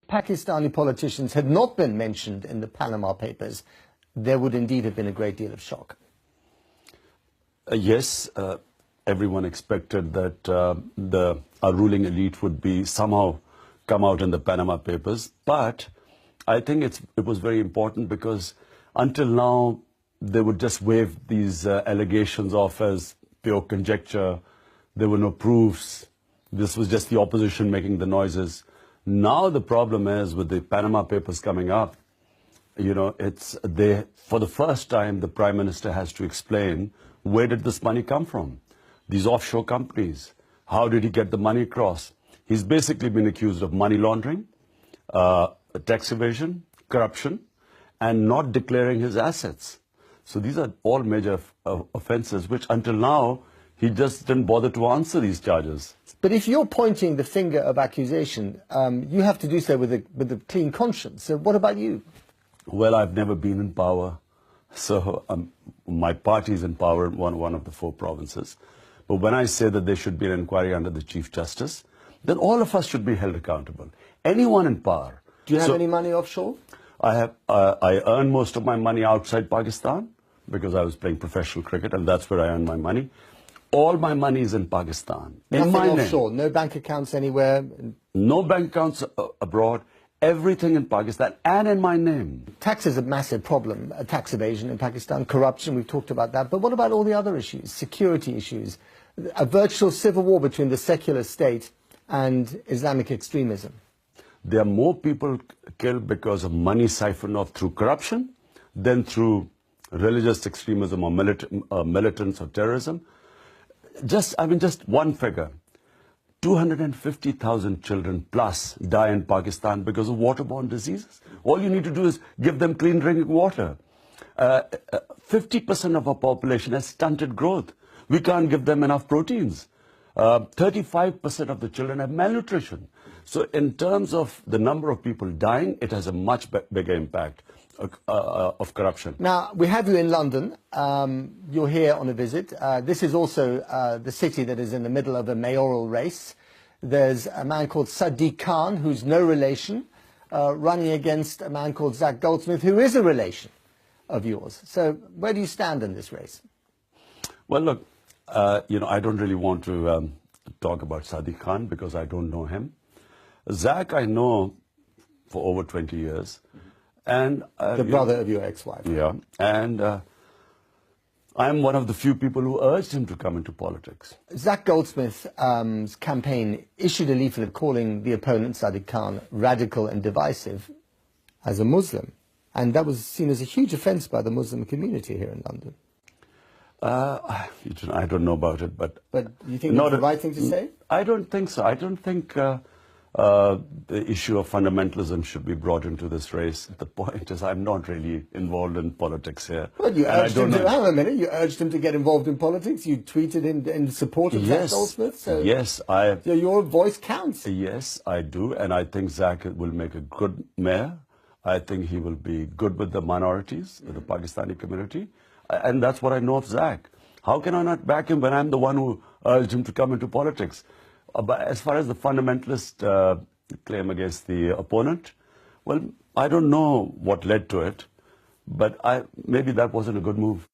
Pakistani politicians had not been mentioned in the Panama Papers, there would indeed have been a great deal of shock. Yes, everyone expected that our ruling elite would be somehow come out in the Panama Papers. But I think it was very important because until now, they would just wave these allegations off as pure conjecture. There were no proofs. This was just the opposition making the noises. Now the problem is with the Panama Papers coming up, you know, for the first time, the Prime Minister has to explain where did this money come from? These offshore companies. How did he get the money across? He's basically been accused of money laundering, tax evasion, corruption, and not declaring his assets. So these are all major offenses, which until now, he just didn't bother to answer these charges. But if you're pointing the finger of accusation, you have to do so with a clean conscience. So what about you? Well, I've never been in power. So my party's in power in one of the 4 provinces. But when I say that there should be an inquiry under the Chief Justice, then all of us should be held accountable. Anyone in power. Do you have any money offshore? I earn most of my money outside Pakistan because I was playing professional cricket, and that's where I earn my money. All my money is in Pakistan. Nothing offshore? No bank accounts anywhere? No bank accounts abroad. Everything in Pakistan and in my name. Tax is a massive problem, tax evasion in Pakistan, corruption, we've talked about that. But what about all the other issues, security issues, a virtual civil war between the secular state and Islamic extremism? There are more people killed because of money siphoned off through corruption than through religious extremism or militants or terrorism. Just one figure. 250,000 children plus die in Pakistan because of waterborne diseases. All you need to do is give them clean drinking water. 50% of our population has stunted growth. We can't give them enough proteins. 35% of the children have malnutrition. So in terms of the number of people dying, it has a much bigger impact of corruption. Now, we have you in London. You're here on a visit. This is also the city that is in the middle of a mayoral race. There's a man called Sadiq Khan, who's no relation, running against a man called Zach Goldsmith, who is a relation of yours. So where do you stand in this race? Well, look, you know, I don't really want to talk about Sadiq Khan because I don't know him. Zach, I know for over 20 years. And the brother of your ex-wife. Yeah, and I'm one of the few people who urged him to come into politics. Zach Goldsmith's campaign issued a leaflet calling the opponent, Sadiq Khan, radical and divisive as a Muslim. And that was seen as a huge offence by the Muslim community here in London. I don't know about it, but... But you think it's the right thing to say? I don't think so. I don't think the issue of fundamentalism should be brought into this race. The point is, I'm not really involved in politics here. Well, you urged him to, hang on a minute, you urged him to get involved in politics. You tweeted in support of Zach Goldsmith. So yes, so your voice counts. Yes, I do, and I think Zach will make a good mayor. I think he will be good with the minorities, with the Pakistani community, and that's what I know of Zach. How can I not back him when I'm the one who urged him to come into politics? But as far as the fundamentalist claim against the opponent, well, I don't know what led to it, but maybe that wasn't a good move.